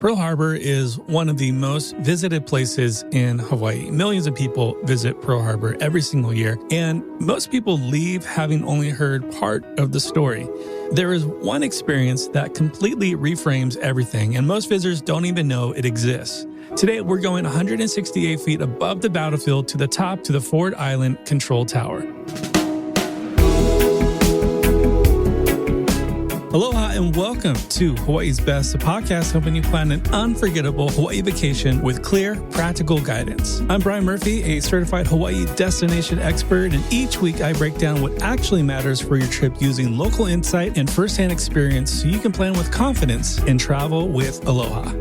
Pearl Harbor is one of the most visited places in Hawaii. Millions of people visit Pearl Harbor every single year, and most people leave having only heard part of the story. There is one experience that completely reframes everything, and most visitors don't even know it exists. Today, we're going 168 feet above the battlefield to the top to the Ford Island Control Tower. Aloha and welcome to Hawaii's Best, a podcast helping you plan an unforgettable Hawaii vacation with clear, practical guidance. I'm Brian Murphy, a certified Hawaii destination expert, and each week I break down what actually matters for your trip using local insight and firsthand experience so you can plan with confidence and travel with Aloha.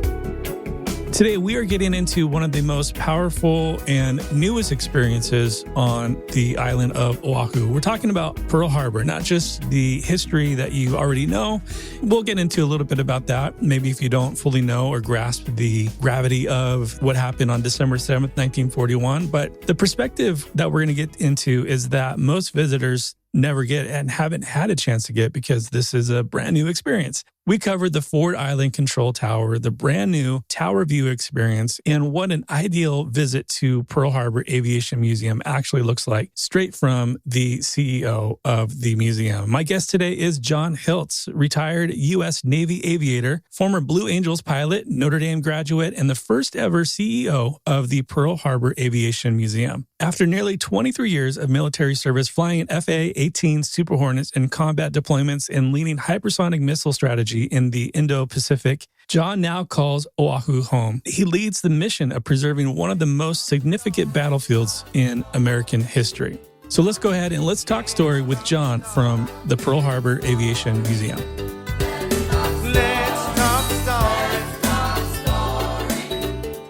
Today, we are getting into one of the most powerful and newest experiences on the island of Oahu. We're talking about Pearl Harbor, not just the history that you already know. We'll get into a little bit about that, maybe if you don't fully know or grasp the gravity of what happened on December 7th, 1941. But the perspective that we're going to get into is that most visitors never get and haven't had a chance to get because this is a brand new experience. We covered the Ford Island Control Tower, the brand new Tower View experience, and what an ideal visit to Pearl Harbor Aviation Museum actually looks like, straight from the CEO of the museum. My guest today is John Hiltz, retired U.S. Navy aviator, former Blue Angels pilot, Notre Dame graduate, and the first ever CEO of the Pearl Harbor Aviation Museum. After nearly 23 years of military service flying an FA-18 Super Hornets in combat deployments and leading hypersonic missile strategy in the Indo-Pacific, John now calls Oahu home. He leads the mission of preserving one of the most significant battlefields in American history. So let's go ahead and let's talk story with John from the Pearl Harbor Aviation Museum.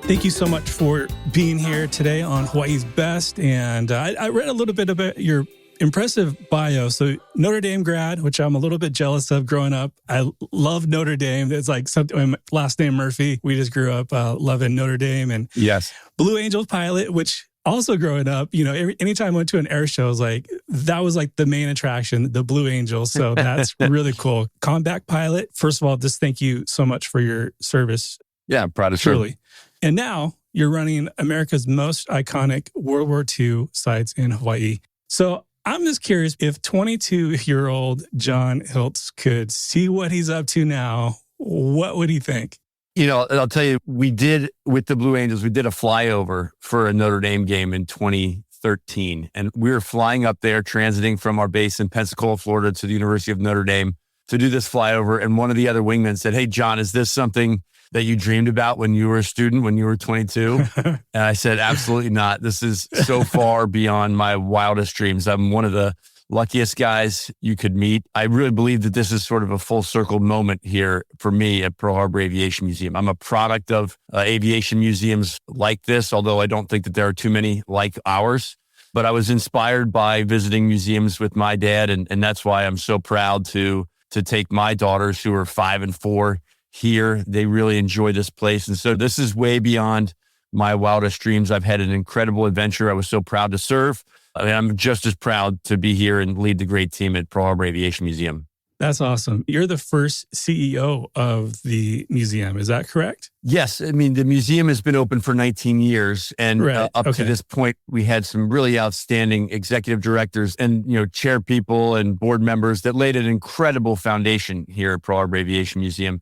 Thank you so much for being here today on Hawaii's Best. And I read a little bit about your impressive bio. So Notre Dame grad, which I'm a little bit jealous of growing up. I love Notre Dame. It's like something, my last name Murphy. We just grew up loving Notre Dame. And yes, Blue Angels pilot, which also growing up, you know, anytime I went to an air show, that was like the main attraction, the Blue Angels. So that's really cool. Combat pilot. First of all, just thank you so much for your service. Yeah, I'm proud of truly. And now you're running America's most iconic World War II sites in Hawaii. So I'm just curious if 22-year-old John Hiltz could see what he's up to now, what would he think? You know, I'll tell you, we did with the Blue Angels, we did a flyover for a Notre Dame game in 2013. And we were flying up there, transiting from our base in Pensacola, Florida to the University of Notre Dame to do this flyover. And one of the other wingmen said, "Hey, John, is this something that you dreamed about when you were a student, when you were 22? And I said, "Absolutely not. This is so far beyond my wildest dreams. I'm one of the luckiest guys you could meet." I really believe that this is sort of a full circle moment here for me at Pearl Harbor Aviation Museum. I'm a product of aviation museums like this, although I don't think that there are too many like ours. But I was inspired by visiting museums with my dad, and that's why I'm so proud to take my daughters, who are 5 and 4, here. They really enjoy this place. And so this is way beyond my wildest dreams. I've had an incredible adventure. I was so proud to serve. I mean, I'm just as proud to be here and lead the great team at Pearl Harbor Aviation Museum. That's awesome. You're the first CEO of the museum. Is that correct? Yes. I mean, the museum has been open for 19 years. And up to this point, we had some really outstanding executive directors and, chair people and board members that laid an incredible foundation here at Pearl Harbor Aviation Museum.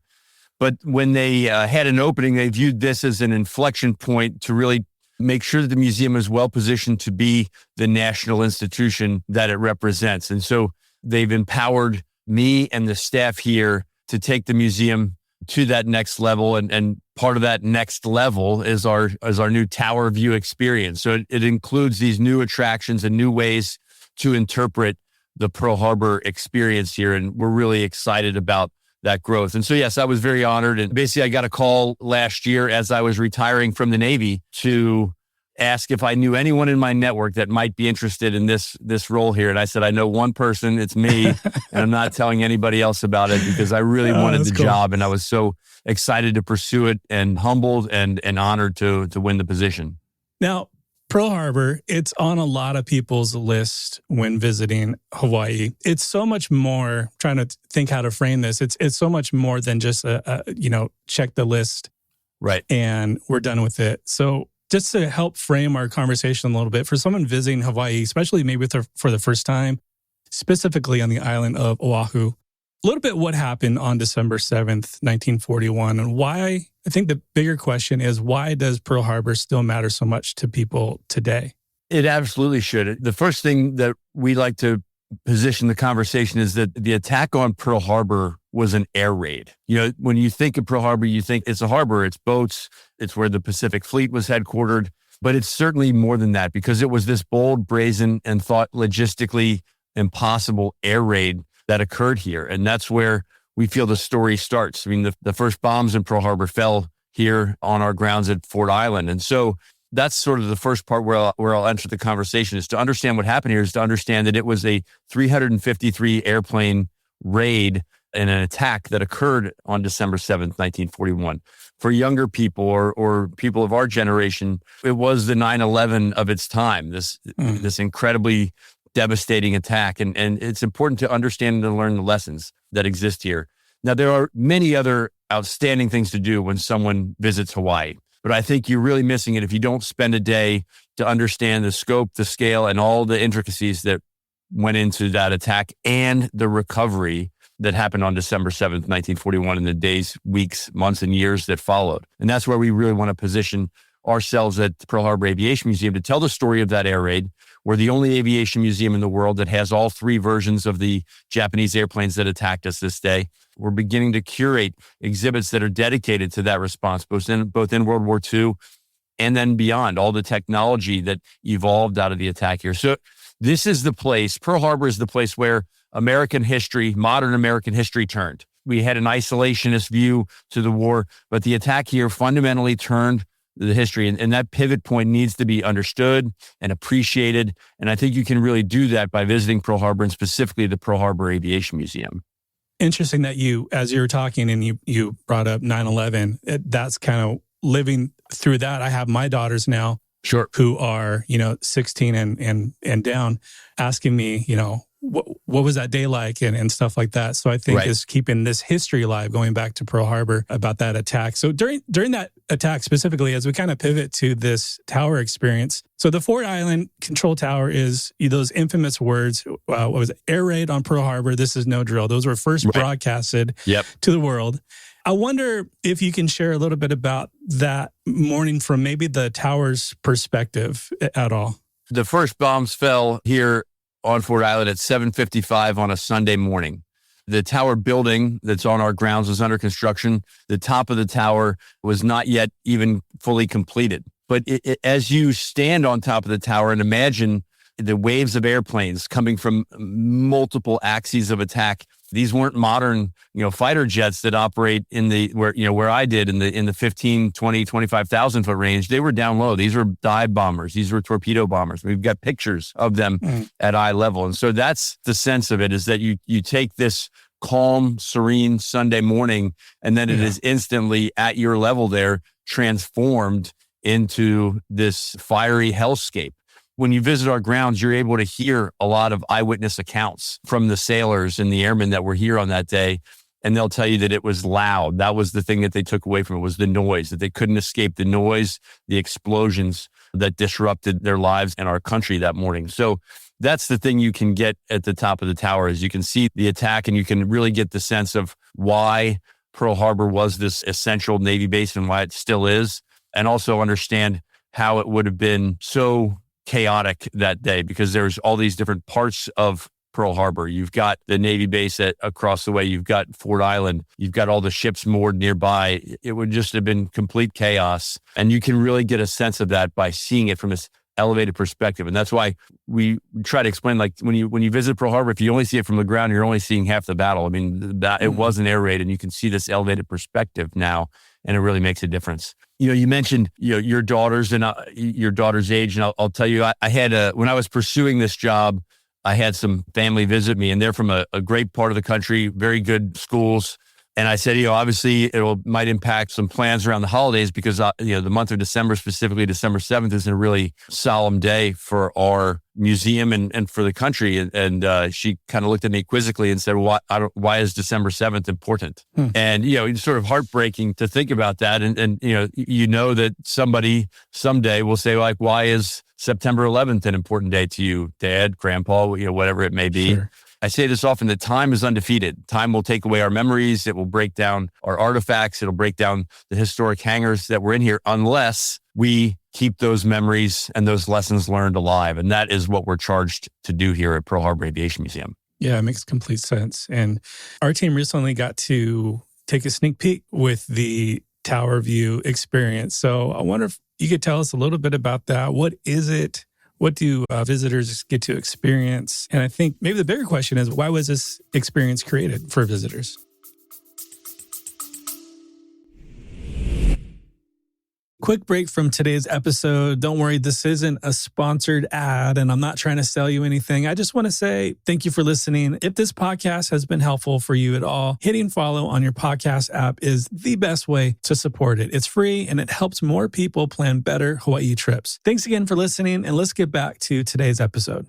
But when they had an opening, they viewed this as an inflection point to really make sure that the museum is well positioned to be the national institution that it represents. And so they've empowered me and the staff here to take the museum to that next level. And part of that next level is our new Tower View experience. So it includes these new attractions and new ways to interpret the Pearl Harbor experience here. And we're really excited about that growth. And so, yes, I was very honored. And basically, I got a call last year as I was retiring from the Navy to ask if I knew anyone in my network that might be interested in this role here. And I said, I know one person, it's me, and I'm not telling anybody else about it because I really wanted the job. And I was so excited to pursue it and humbled and honored to win the position. Now, Pearl Harbor, it's on a lot of people's list when visiting Hawaii. It's so much more, trying to think how to frame this, it's so much more than just check the list Right. And we're done with it. So just to help frame our conversation a little bit, for someone visiting Hawaii, especially maybe for the first time, specifically on the island of Oahu, a little bit what happened on December 7th, 1941, and why, I think the bigger question is, why does Pearl Harbor still matter so much to people today? It absolutely should. The first thing that we like to position the conversation is that the attack on Pearl Harbor was an air raid. You know, when you think of Pearl Harbor, you think it's a harbor, it's boats, it's where the Pacific Fleet was headquartered, but it's certainly more than that because it was this bold, brazen, and thought logistically impossible air raid that occurred here. And that's where we feel the story starts. I mean, the first bombs in Pearl Harbor fell here on our grounds at Ford Island. And so that's sort of the first part where I'll enter the conversation, is to understand what happened here, is to understand that it was a 353 airplane raid and an attack that occurred on December 7th, 1941. For younger people or people of our generation, it was the 9/11 of its time, this incredibly devastating attack. And it's important to understand and to learn the lessons that exist here. Now, there are many other outstanding things to do when someone visits Hawaii, but I think you're really missing it if you don't spend a day to understand the scope, the scale, and all the intricacies that went into that attack and the recovery that happened on December 7th, 1941, and the days, weeks, months, and years that followed. And that's where we really want to position ourselves at the Pearl Harbor Aviation Museum to tell the story of that air raid. We're the only aviation museum in the world that has all three versions of the Japanese airplanes that attacked us this day. We're beginning to curate exhibits that are dedicated to that response, both in World War II and then beyond, all the technology that evolved out of the attack here. So this is the place, Pearl Harbor is the place where American history, modern American history turned. We had an isolationist view to the war, but the attack here fundamentally turned the history. And that pivot point needs to be understood and appreciated. And I think you can really do that by visiting Pearl Harbor, and specifically the Pearl Harbor Aviation Museum. Interesting that as you were talking and you brought up 9/11, that's kind of living through that. I have my daughters now, sure, who are, 16 and down, asking me, what was that day like and stuff like that. So I think is keeping this history alive, going back to Pearl Harbor about that attack. So during that attack specifically, as we kind of pivot to this tower experience, so the Ford Island Control Tower is those infamous words, what was it? Air raid on Pearl Harbor, this is no drill. Those were first broadcasted to the world. I wonder if you can share a little bit about that morning from maybe the tower's perspective at all. The first bombs fell here on Ford Island at 7:55 on a Sunday morning. The tower building that's on our grounds was under construction. The top of the tower was not yet even fully completed. But as you stand on top of the tower and imagine the waves of airplanes coming from multiple axes of attack, these weren't modern, fighter jets that operate where I did in the 15, 20, 25,000 foot range. They were down low. These were dive bombers. These were torpedo bombers. We've got pictures of them at eye level. And so that's the sense of it, is that you take this calm, serene Sunday morning, and then it is instantly at your level there transformed into this fiery hellscape. When you visit our grounds, you're able to hear a lot of eyewitness accounts from the sailors and the airmen that were here on that day. And they'll tell you that it was loud. That was the thing that they took away from it, was the noise, that they couldn't escape the noise, the explosions that disrupted their lives and our country that morning. So that's the thing you can get at the top of the tower, is you can see the attack and you can really get the sense of why Pearl Harbor was this essential Navy base and why it still is, and also understand how it would have been so chaotic that day, because there's all these different parts of Pearl Harbor. You've got the Navy base across the way. You've got Ford Island. You've got all the ships moored nearby. It would just have been complete chaos. And you can really get a sense of that by seeing it from this elevated perspective. And that's why we try to explain, like when you visit Pearl Harbor, if you only see it from the ground, you're only seeing half the battle. I mean, it was an air raid, and you can see this elevated perspective now, and it really makes a difference. You mentioned your daughters and your daughter's age, and I'll tell you, I had when I was pursuing this job, I had some family visit me, and they're from a great part of the country, very good schools, And I said, obviously might impact some plans around the holidays because, the month of December, specifically December 7th, is a really solemn day for our museum and for the country. And she kind of looked at me quizzically and said, why is December 7th important? And, it's sort of heartbreaking to think about that. And that somebody someday will say, like, why is September 11th an important day to you, Dad, Grandpa, whatever it may be. Sure. I say this often, that time is undefeated. Time will take away our memories. It will break down our artifacts. It'll break down the historic hangars that were in here unless we keep those memories and those lessons learned alive. And that is what we're charged to do here at Pearl Harbor Aviation Museum. Yeah, it makes complete sense. And our team recently got to take a sneak peek with the Tower View experience. So I wonder if you could tell us a little bit about that. What is it? What do visitors get to experience? And I think maybe the bigger question is, why was this experience created for visitors? Quick break from today's episode. Don't worry, this isn't a sponsored ad, and I'm not trying to sell you anything. I just want to say thank you for listening. If this podcast has been helpful for you at all, hitting follow on your podcast app is the best way to support it. It's free, and it helps more people plan better Hawaii trips. Thanks again for listening, and let's get back to today's episode.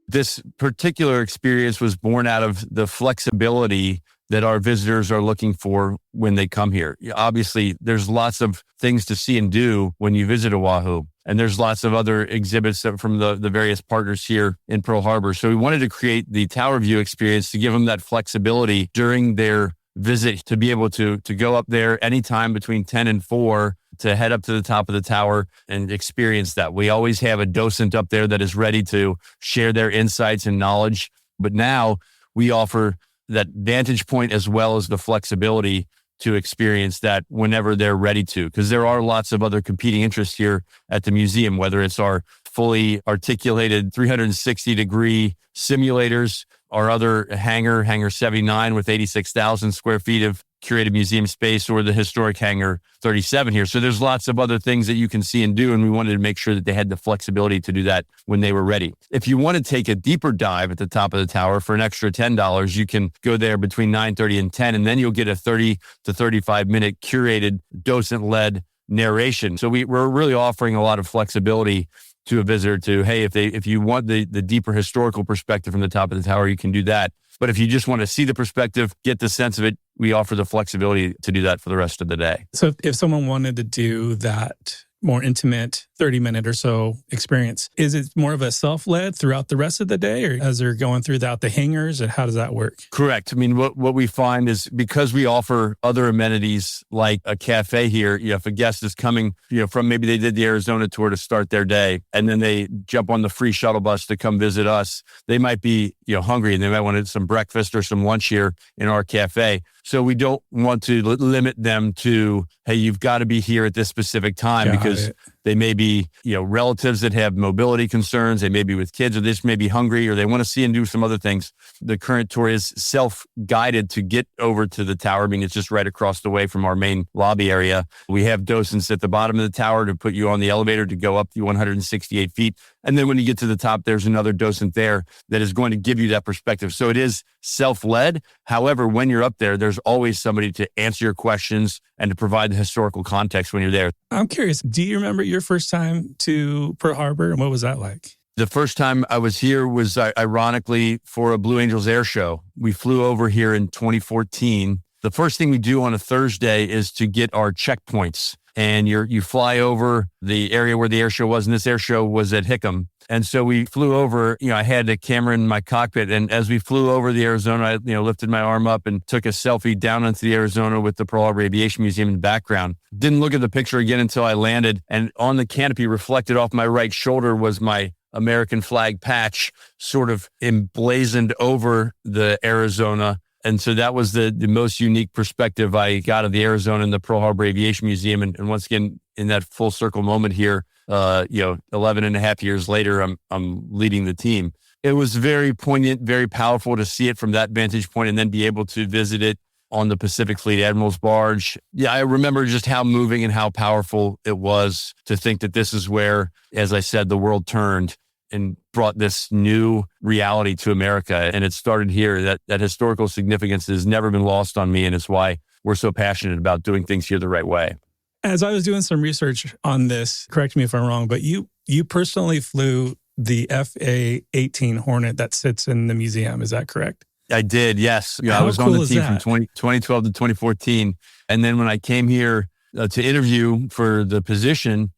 This particular experience was born out of the flexibility that our visitors are looking for when they come here. Obviously, there's lots of things to see and do when you visit Oahu, and there's lots of other exhibits from the various partners here in Pearl Harbor. So we wanted to create the Tower View experience to give them that flexibility during their visit, to be able to go up there anytime between 10 and 4 to head up to the top of the tower and experience that. We always have a docent up there that is ready to share their insights and knowledge, but now we offer that vantage point as well as the flexibility to experience that whenever they're ready to, because there are lots of other competing interests here at the museum, whether it's our fully articulated 360-degree simulators, our other hangar 79 with 86,000 square feet of curated museum space, or the historic hangar 37 here. So there's lots of other things that you can see and do, and we wanted to make sure that they had the flexibility to do that when they were ready. If you want to take a deeper dive at the top of the tower for an extra $10, you can go there between 9:30 and 10, and then you'll get a 30 to 35-minute curated docent-led narration. So we're really offering a lot of flexibility to a visitor to, hey, if you want the deeper historical perspective from the top of the tower, you can do that. But if you just want to see the perspective, get the sense of it, we offer the flexibility to do that for the rest of the day. So if someone wanted to do that more intimate 30-minute or so experience, is it more of a self-led throughout the rest of the day, or as they're going throughout the hangars, and how does that work? Correct. I mean, what we find is, because we offer other amenities like a cafe here, if a guest is coming, from, maybe they did the Arizona tour to start their day, and then they jump on the free shuttle bus to come visit us, they might be, hungry, and they might want some breakfast or some lunch here in our cafe. So we don't want to limit them to, hey, you've got to be here at this specific time, because they may be, relatives that have mobility concerns. They may be with kids, or they just may be hungry, or they want to see and do some other things. The current tour is self-guided to get over to the tower. I mean, it's just right across the way from our main lobby area. We have docents at the bottom of the tower to put you on the elevator to go up the 168 feet. And then when you get to the top, there's another docent there that is going to give you that perspective. So it is self-led. However, when you're up there, there's always somebody to answer your questions and to provide the historical context when you're there. I'm curious, do you remember your first time to Pearl Harbor, and what was that like? The first time I was here was ironically for a Blue Angels air show. We flew over here in 2014. The first thing we do on a Thursday is to get our checkpoints. And you fly over the area where the air show was, and this air show was at Hickam. And so we flew over, I had a camera in my cockpit, and as we flew over the Arizona, I, lifted my arm up and took a selfie down into the Arizona with the Pearl Harbor Aviation Museum in the background. Didn't look at the picture again until I landed, and on the canopy reflected off my right shoulder was my American flag patch sort of emblazoned over the Arizona. And so that was the most unique perspective I got of the Arizona and the Pearl Harbor Aviation Museum. And once again, in that full circle moment here, 11 and a half years later, I'm leading the team. It was very poignant, very powerful to see it from that vantage point, and then be able to visit it on the Pacific Fleet Admiral's barge. Yeah, I remember just how moving and how powerful it was to think that this is where, as I said, the world turned. and brought this new reality to America. And it started here. That historical significance has never been lost on me. And it's why we're so passionate about doing things here the right way. As I was doing some research on this, correct me if I'm wrong, but you personally flew the FA-18 Hornet that sits in the museum. Is that correct? I did, yes. I was on the team from 2012 to 2014. And then when I came here to interview for the position,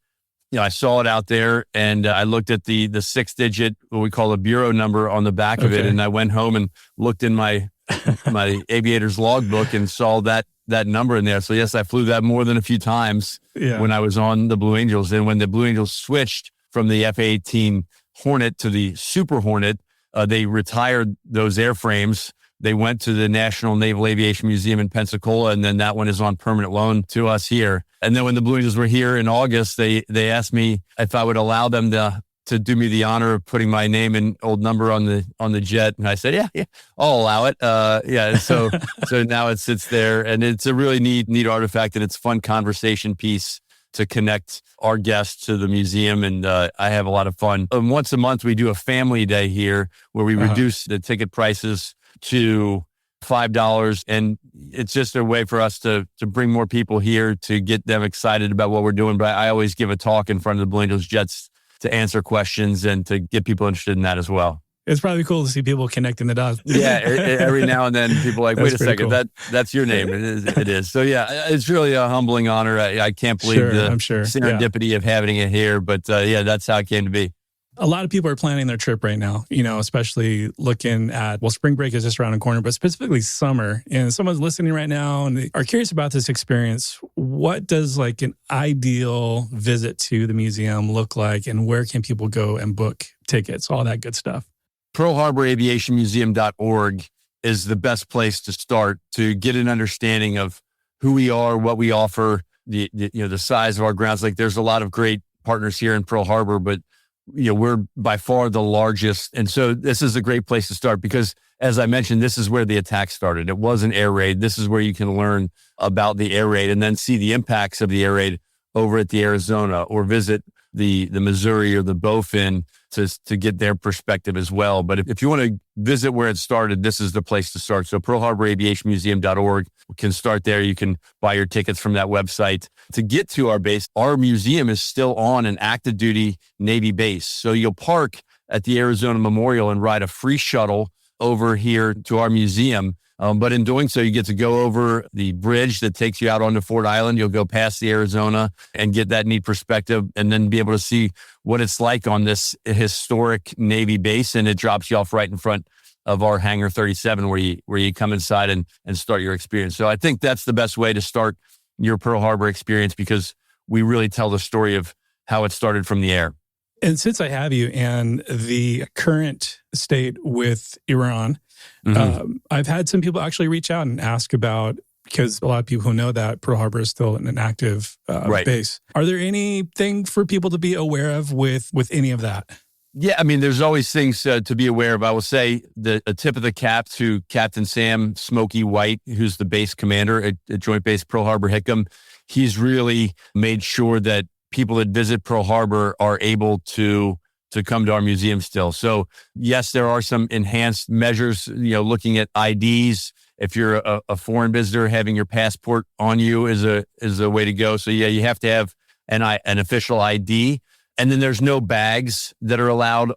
I saw it out there and I looked at the 6-digit, what we call a bureau number on the back of it. And I went home and looked in my aviator's logbook and saw that number in there. So yes, I flew that more than a few times when I was on the Blue Angels. And when the Blue Angels switched from the F-18 Hornet to the Super Hornet, they retired those airframes. They went to the National Naval Aviation Museum in Pensacola, and then that one is on permanent loan to us here. And then when the Blue Angels were here in August, they asked me if I would allow them to do me the honor of putting my name and old number on the jet. And I said, yeah, I'll allow it. So now it sits there, and it's a really neat artifact, and it's a fun conversation piece to connect our guests to the museum. And I have a lot of fun. Once a month, we do a family day here where we reduce the ticket prices to $5. And it's just a way for us to bring more people here, to get them excited about what we're doing. But I always give a talk in front of the Blue Angels jets to answer questions and to get people interested in that as well. It's probably cool to see people connecting the dots. Yeah, every now and then people are like, wait a second, cool. that's your name. It is. So yeah, it's really a humbling honor. I can't believe serendipity of having it here. But that's how it came to be. A lot of people are planning their trip right now, especially looking at, spring break is just around the corner, but specifically summer. And someone's listening right now and they are curious about this experience. What does like an ideal visit to the museum look like, and where can people go and book tickets, all that good stuff? Pearl Harbor Aviation Museum.org is the best place to start to get an understanding of who we are, what we offer, the size of our grounds. Like there's a lot of great partners here in Pearl Harbor, but we're by far the largest. And so this is a great place to start because, as I mentioned, this is where the attack started. It was an air raid. This is where you can learn about the air raid and then see the impacts of the air raid over at the Arizona, or visit the Missouri or the Bowfin to get their perspective as well. But if you want to visit where it started, this is the place to start. So Pearl Harbor Aviation Museum.org can start there. You can buy your tickets from that website. To get to our base, our museum is still on an active duty Navy base. So you'll park at the Arizona Memorial and ride a free shuttle over here to our museum. But in doing so, you get to go over the bridge that takes you out onto Fort Island. You'll go past the Arizona and get that neat perspective, and then be able to see what it's like on this historic Navy base. And it drops you off right in front of our Hangar 37 where you come inside and start your experience. So I think that's the best way to start your Pearl Harbor experience, because we really tell the story of how it started from the air. And since I have you and the current state with Iran, I've had some people actually reach out and ask about, because a lot of people who know that Pearl Harbor is still an active base. Are there anything for people to be aware of with any of that? Yeah, I mean, there's always things to be aware of. I will say a tip of the cap to Captain Sam Smokey White, who's the base commander at Joint Base Pearl Harbor Hickam. He's really made sure that people that visit Pearl Harbor are able to come to our museum still. So yes, there are some enhanced measures, looking at IDs. If you're a foreign visitor, having your passport on you is a way to go. So yeah, you have to have an official ID. And then there's no bags that are allowed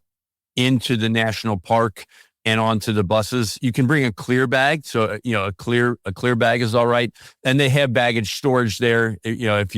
into the national park and onto the buses. You can bring a clear bag. So, a clear bag is all right. And they have baggage storage there. If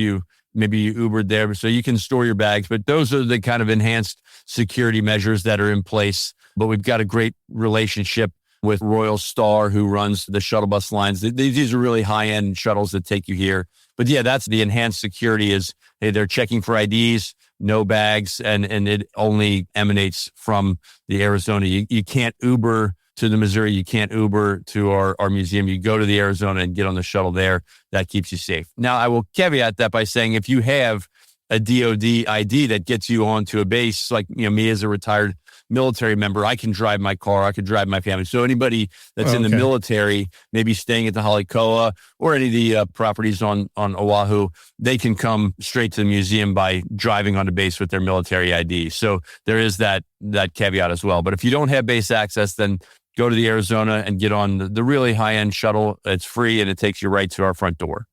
maybe you Ubered there, so you can store your bags. But those are the kind of enhanced security measures that are in place. But we've got a great relationship with Royal Star, who runs the shuttle bus lines. These are really high-end shuttles that take you here. But yeah, that's the enhanced security is, hey, they're checking for IDs, no bags, and it only emanates from the Arizona. You can't Uber to the Missouri. You can't Uber to our museum. You go to the Arizona and get on the shuttle there. That keeps you safe. Now, I will caveat that by saying if you have a DOD ID that gets you onto a base, like me as a retired military member, I can drive my car, I can drive my family. So anybody that's in the military, maybe staying at the Halikoa or any of the properties on Oahu, they can come straight to the museum by driving onto base with their military ID. So there is that caveat as well. But if you don't have base access, then go to the Arizona and get on the really high-end shuttle. It's free and it takes you right to our front door.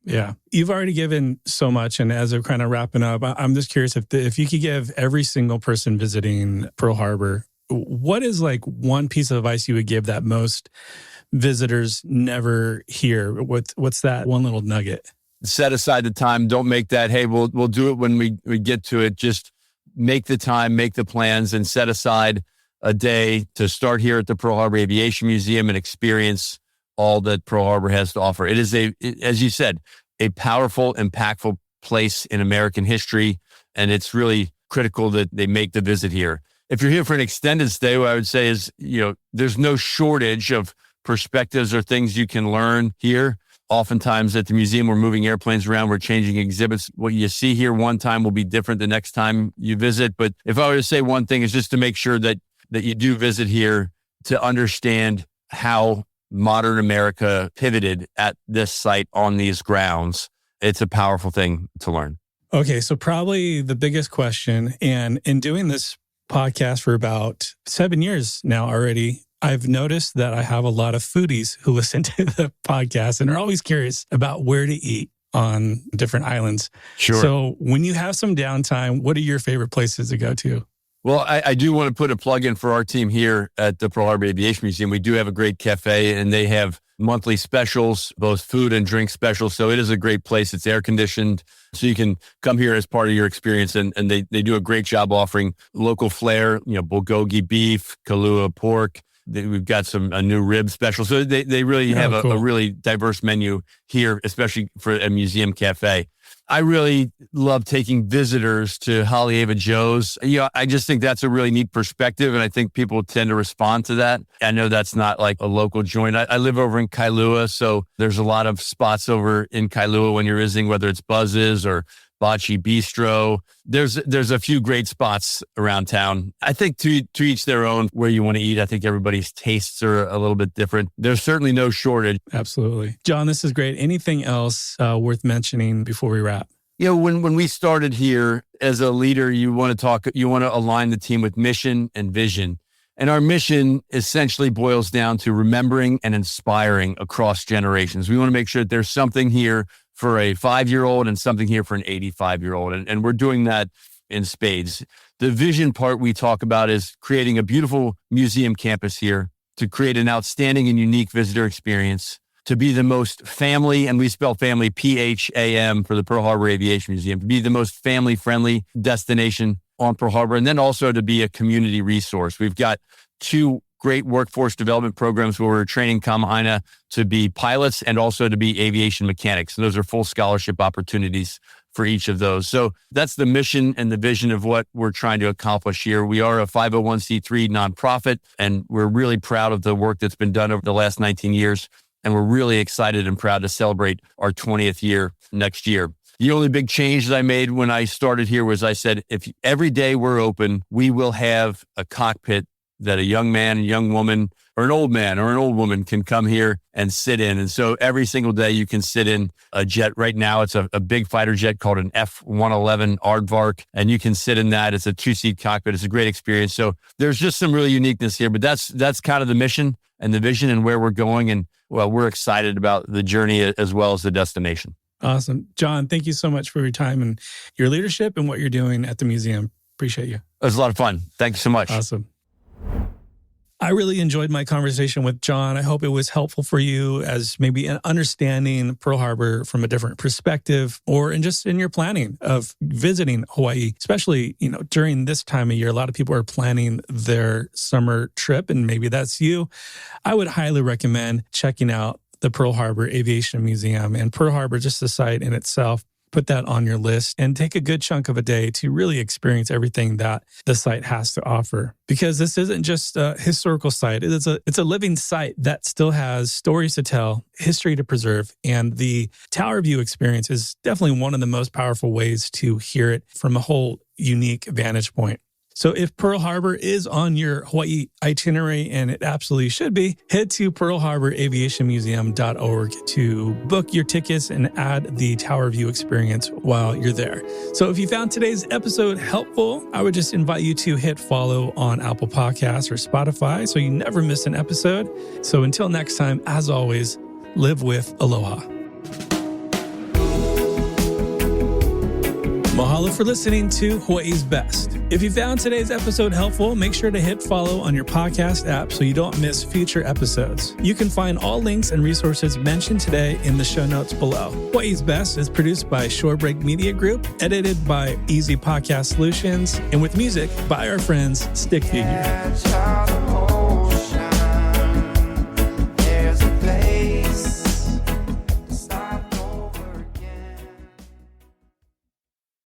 Yeah. You've already given so much. And as we're kind of wrapping up, I'm just curious if you could give every single person visiting Pearl Harbor, what is like one piece of advice you would give that most visitors never hear? What's that one little nugget? Set aside the time. Don't make that, hey, we'll do it when we get to it. Just make the time, make the plans, and set aside a day to start here at the Pearl Harbor Aviation Museum and experience all that Pearl Harbor has to offer. It is as you said, a powerful, impactful place in American history, and it's really critical that they make the visit here. If you're here for an extended stay, what I would say is, there's no shortage of perspectives or things you can learn here. Oftentimes at the museum, we're moving airplanes around, we're changing exhibits. What you see here one time will be different the next time you visit. But if I were to say one thing, is just to make sure that you do visit here to understand how modern America pivoted at this site on these grounds. It's a powerful thing to learn. Okay, so probably the biggest question, and in doing this podcast for about 7 years now already, I've noticed that I have a lot of foodies who listen to the podcast and are always curious about where to eat on different islands. Sure. So when you have some downtime, what are your favorite places to go to? Well, I do want to put a plug in for our team here at the Pearl Harbor Aviation Museum. We do have a great cafe, and they have monthly specials, both food and drink specials. So it is a great place. It's air conditioned, so you can come here as part of your experience. And they do a great job offering local flair, bulgogi beef, Kahlua pork. We've got a new rib special. So they really have a really diverse menu here, especially for a museum cafe. I really love taking visitors to Haleiwa Joe's. I just think that's a really neat perspective, and I think people tend to respond to that. I know that's not like a local joint. I live over in Kailua, so there's a lot of spots over in Kailua when you're visiting, whether it's Buzz's or Bocce Bistro. There's a few great spots around town. I think to each their own where you want to eat. I think everybody's tastes are a little bit different. There's certainly no shortage. Absolutely. John, this is great. Anything else worth mentioning before we wrap? When we started here as a leader, you want to align the team with mission and vision. And our mission essentially boils down to remembering and inspiring across generations. We want to make sure that there's something here for a 5-year-old and something here for an 85-year-old. And we're doing that in spades. The vision part we talk about is creating a beautiful museum campus here to create an outstanding and unique visitor experience, to be the most family, and we spell family PHAM for the Pearl Harbor Aviation Museum, to be the most family-friendly destination on Pearl Harbor, and then also to be a community resource. We've got 2 great workforce development programs where we're training Kamahina to be pilots and also to be aviation mechanics. And those are full scholarship opportunities for each of those. So that's the mission and the vision of what we're trying to accomplish here. We are a 501c3 nonprofit, and we're really proud of the work that's been done over the last 19 years. And we're really excited and proud to celebrate our 20th year next year. The only big change that I made when I started here was I said, if every day we're open, we will have a cockpit that a young man, a young woman, or an old man or an old woman can come here and sit in. And so every single day you can sit in a jet. Right now, it's a big fighter jet called an F-111 Aardvark, and you can sit in that. It's a 2-seat cockpit. It's a great experience. So there's just some really uniqueness here, but that's kind of the mission and the vision and where we're going. And well, we're excited about the journey as well as the destination. Awesome. John, thank you so much for your time and your leadership and what you're doing at the museum. Appreciate you. It was a lot of fun. Thank you so much. Awesome. I really enjoyed my conversation with John. I hope it was helpful for you as maybe an understanding Pearl Harbor from a different perspective, or just in your planning of visiting Hawaii, especially, during this time of year. A lot of people are planning their summer trip, and maybe that's you. I would highly recommend checking out the Pearl Harbor Aviation Museum, and Pearl Harbor, just the site in itself. Put that on your list and take a good chunk of a day to really experience everything that the site has to offer. Because this isn't just a historical site. It's a living site that still has stories to tell, history to preserve, and the tower view experience is definitely one of the most powerful ways to hear it from a whole unique vantage point. So if Pearl Harbor is on your Hawaii itinerary, and it absolutely should be, head to pearlharbораviationmuseum.org to book your tickets and add the Tower View experience while you're there. So if you found today's episode helpful, I would just invite you to hit follow on Apple Podcasts or Spotify so you never miss an episode. So until next time, as always, live with aloha. Mahalo for listening to Hawaii's Best. If you found today's episode helpful, make sure to hit follow on your podcast app so you don't miss future episodes. You can find all links and resources mentioned today in the show notes below. Hawaii's Best is produced by Shorebreak Media Group, edited by Easy Podcast Solutions, and with music by our friends Stick Figure.